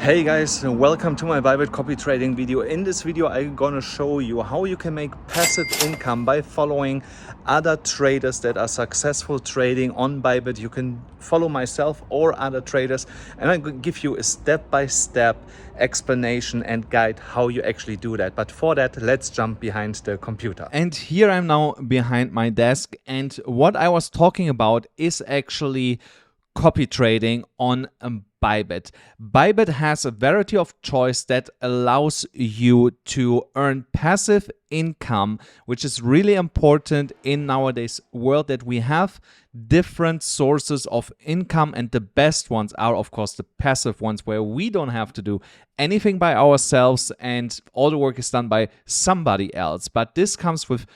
Hey guys, welcome to my Bybit copy trading video. In this video I'm gonna show you how you can make passive income by following other traders that are successful trading on Bybit. You can follow myself or other traders, and I'm gonna give you a step-by-step explanation and guide how you actually do that. But for that, let's jump behind the computer. And here I'm now behind my desk, and what I was talking about is actually copy trading on Bybit. Bybit has a variety of choice that allows you to earn passive income, which is really important in nowadays world that we have different sources of income, and the best ones are of course the passive ones where we don't have to do anything by ourselves and all the work is done by somebody else. But this comes with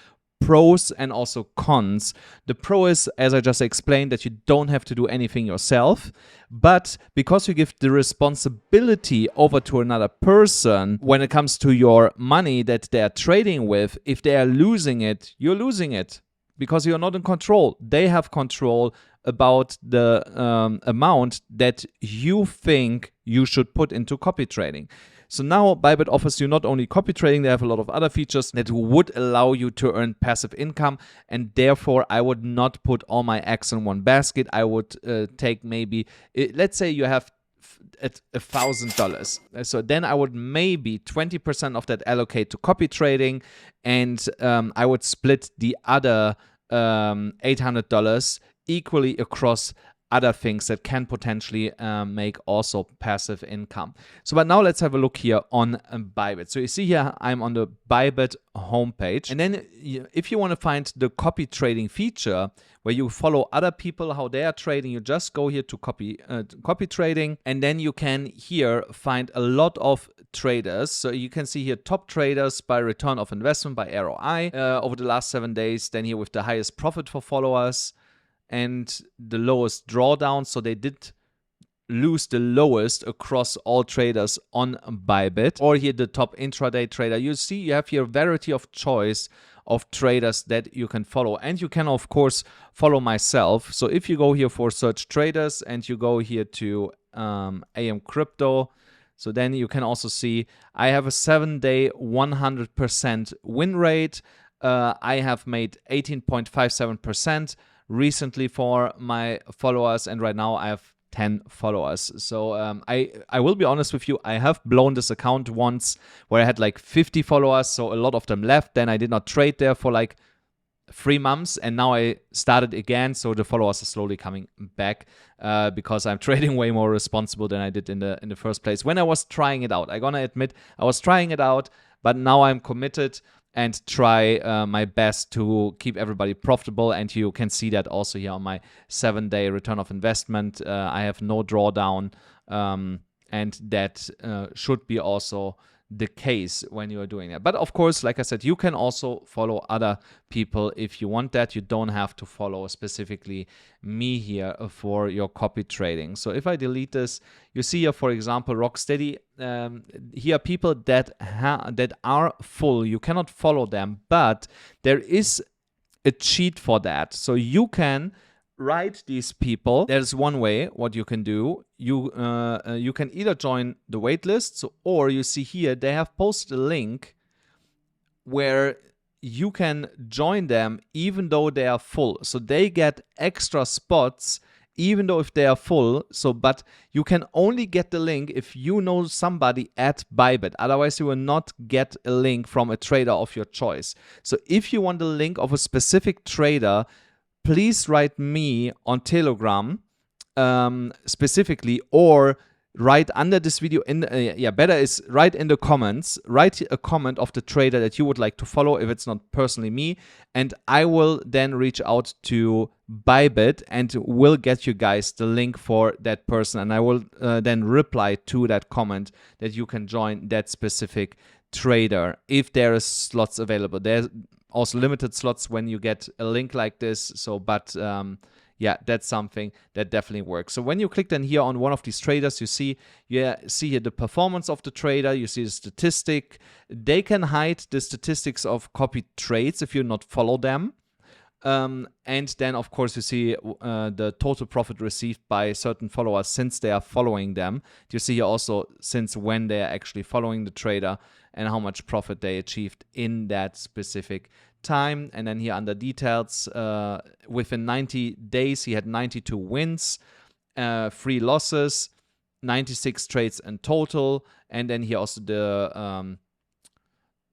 pros and also cons. The pro is, as I just explained, that you don't have to do anything yourself, but because you give the responsibility over to another person when it comes to your money that they are trading with, if they are losing it, you're losing it because you're not in control. They have control about the amount that you think you should put into copy trading. So now Bybit offers you not only copy trading, they have a lot of other features that would allow you to earn passive income, and therefore I would not put all my eggs in one basket. I would take maybe, let's say you have at $1,000. So then I would maybe 20% of that allocate to copy trading, and I would split the other $800 equally across other things that can potentially make also passive income. So, but now let's have a look here on Bybit. So you see here, I'm on the Bybit homepage. And then if you want to find the copy trading feature where you follow other people, how they are trading, you just go here to copy trading. And then you can here find a lot of traders. So you can see here top traders by return of investment by ROI over the last 7 days. Then here with the highest profit for followers and the lowest drawdown. So they did lose the lowest across all traders on Bybit. Or here the top intraday trader. You see you have here a variety of choice of traders that you can follow, and you can of course follow myself. So if you go here for search traders and you go here to AMCrypto, so then you can also see I have a 7-day 100% win rate. I have made 18.57% recently for my followers, and right now I have 10 followers. So I will be honest with you, I have blown this account once where I had like 50 followers, so a lot of them left. Then I did not trade there for like 3 months, and now I started again, so the followers are slowly coming back because I'm trading way more responsible than I did in the first place when I was trying it out. I'm gonna admit I was trying it out, but now I'm committed and try my best to keep everybody profitable. And you can see that also here on my 7-day return of investment. I have no drawdown, and that should be also the case when you are doing that. But of course, like I said, you can also follow other people if you want that. You don't have to follow specifically me here for your copy trading. So if I delete this, you see here, for example, Rocksteady. Here are people that are full. You cannot follow them, but there is a cheat for that. So you can write these people. There's one way what you can do. You can either join the waitlist, or you see here they have posted a link where you can join them even though they are full. So they get extra spots even though if they are full. So, but you can only get the link if you know somebody at Bybit. Otherwise, you will not get a link from a trader of your choice. So if you want the link of a specific trader, please write me on Telegram specifically, or write under this video better is write in the comments, write a comment of the trader that you would like to follow if it's not personally me, and I will then reach out to Bybit and will get you guys the link for that person, and I will then reply to that comment that you can join that specific trader if there is slots available. There's also limited slots when you get a link like this. So, but yeah, that's something that definitely works. So when you click then here on one of these traders, you see here the performance of the trader, you see the statistic. They can hide the statistics of copied trades if you not follow them. And then, of course, you see the total profit received by certain followers since they are following them. You see here also since when they are actually following the trader and how much profit they achieved in that specific time. And then here under details, within 90 days, he had 92 wins, 3 losses, 96 trades in total. And then here also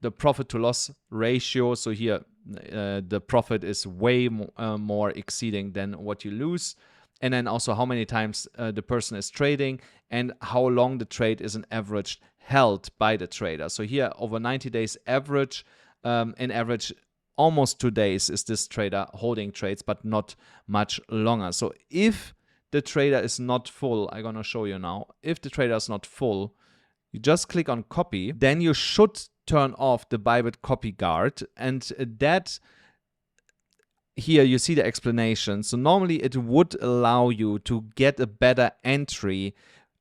the profit to loss ratio. So here the profit is way more exceeding than what you lose. And then also how many times the person is trading and how long the trade is an average held by the trader. So here over 90 days average, in average almost 2 days is this trader holding trades, but not much longer. So if the trader is not full, I'm going to show you now, if the trader is not full, you just click on copy, then you should turn off the Bybit copy guard, and that here you see the explanation. So normally it would allow you to get a better entry,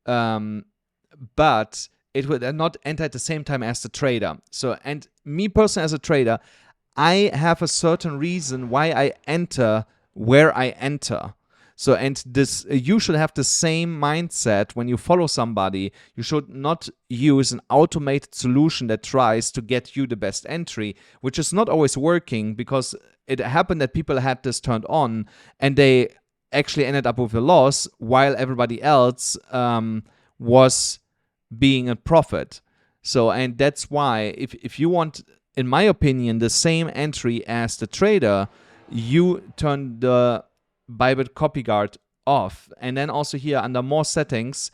but it would not enter at the same time as the trader. So, and me personally as a trader, I have a certain reason why I enter where I enter. So, and this, you should have the same mindset when you follow somebody. You should not use an automated solution that tries to get you the best entry, which is not always working, because it happened that people had this turned on and they actually ended up with a loss while everybody else was being a profit. So, and that's why if you want, in my opinion, the same entry as the trader, you turn the Bybit copy guard off. And then also here under more settings,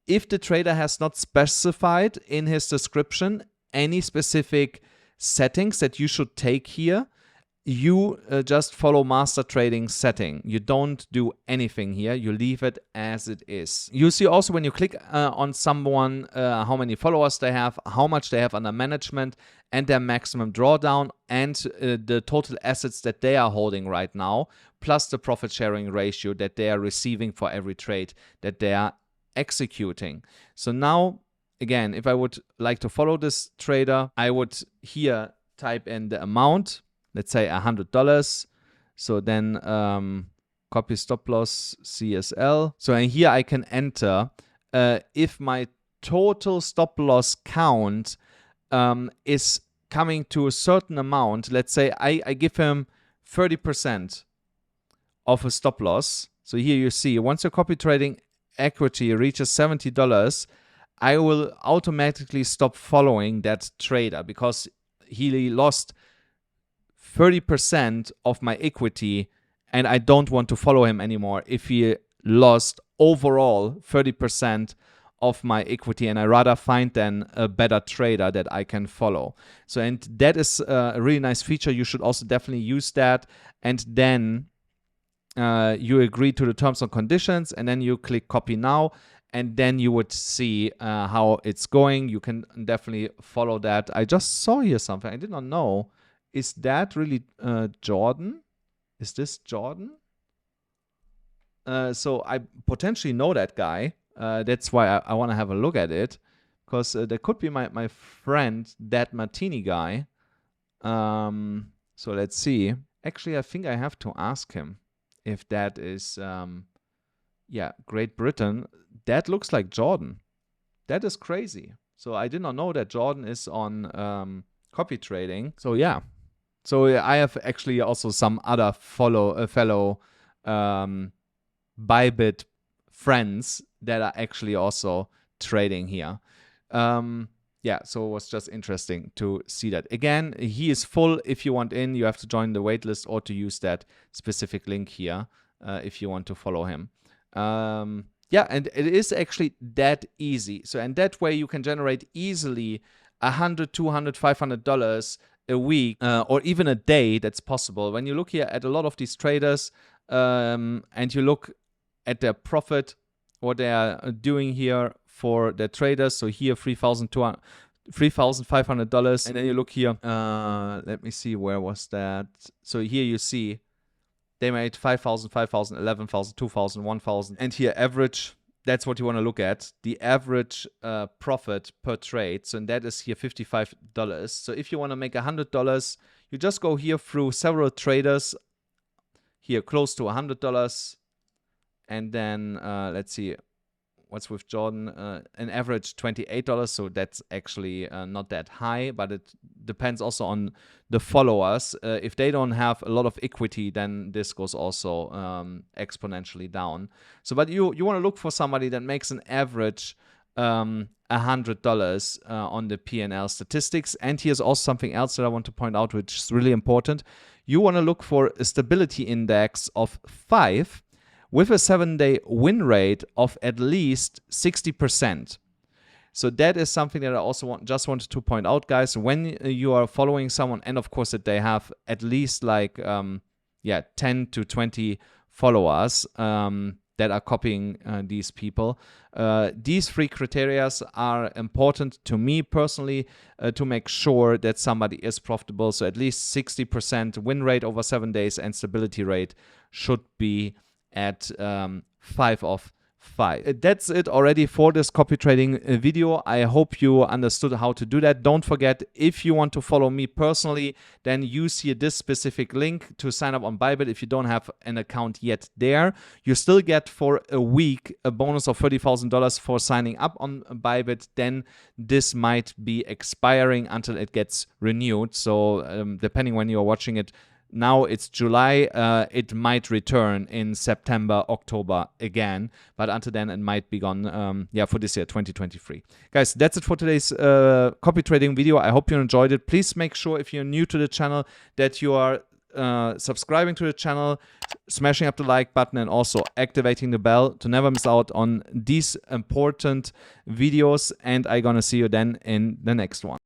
if the trader has not specified in his description any specific settings that you should take here, you just follow master trading setting. You don't do anything here. You leave it as it is. You see also when you click on someone, how many followers they have, how much they have under management, and their maximum drawdown, and the total assets that they are holding right now, plus the profit sharing ratio that they are receiving for every trade that they are executing. So now, again, if I would like to follow this trader, I would here type in the amount, let's say $100. So then copy stop loss CSL. So and here I can enter if my total stop loss count is coming to a certain amount. Let's say I give him 30% of a stop loss. So here you see, once your copy trading equity reaches $70, I will automatically stop following that trader because he lost 30% of my equity, and I don't want to follow him anymore if he lost overall 30% of my equity, and I rather find then a better trader that I can follow. So, and that is a really nice feature. You should also definitely use that, and then you agree to the terms and conditions, and then you click copy now, and then you would see how it's going. You can definitely follow that. I just saw here something I did not know. Is that really Jordan? Is this Jordan? So I potentially know that guy. That's why I want to have a look at it, because there could be my friend, that Martini guy. So let's see. Actually, I think I have to ask him if that is, yeah, Great Britain. That looks like Jordan. That is crazy. So I did not know that Jordan is on copy trading. So yeah. So I have actually also some other fellow Bybit friends that are actually also trading here. Yeah, so it was just interesting to see that. Again, he is full. If you want in, you have to join the waitlist or to use that specific link here if you want to follow him. Yeah, and it is actually that easy. So, and that way you can generate easily $100, $200, $500 a week or even a day. That's possible. When you look here at a lot of these traders and you look at their profit, what they are doing here for their traders. So here $3,500, and then you look here. Let me see, where was that? So here you see they made 5,000, 5,000, 11,000, 2,000, 1,000, and here average. That's what you want to look at, the average profit per trade. So and that is here $55. So if you want to make $100, you just go here through several traders here close to $100. And then let's see what's with Jordan, an average $28. So that's actually not that high, but it depends also on the followers. If they don't have a lot of equity, then this goes also exponentially down. So, but you want to look for somebody that makes an average $100 on the P&L statistics. And here's also something else that I want to point out, which is really important. You want to look for a stability index of 5 with a 7-day win rate of at least 60%. So that is something that I also just wanted to point out, guys. When you are following someone, and of course that they have at least like 10 to 20 followers that are copying these people. These 3 criteria are important to me personally to make sure that somebody is profitable. So at least 60% win rate over 7 days and stability rate should be at 5 of 5. That's it already for this copy trading video. I hope you understood how to do that. Don't forget, if you want to follow me personally, then use here this specific link to sign up on Bybit. If you don't have an account yet there, you still get for a week a bonus of $30,000 for signing up on Bybit. Then this might be expiring until it gets renewed. So depending when you're watching it, now it's July, it might return in September, October again, but until then it might be gone, for this year, 2023. Guys, that's it for today's copy trading video. I hope you enjoyed it. Please make sure, if you're new to the channel, that you are subscribing to the channel, smashing up the like button, and also activating the bell to never miss out on these important videos. And I'm gonna see you then in the next one.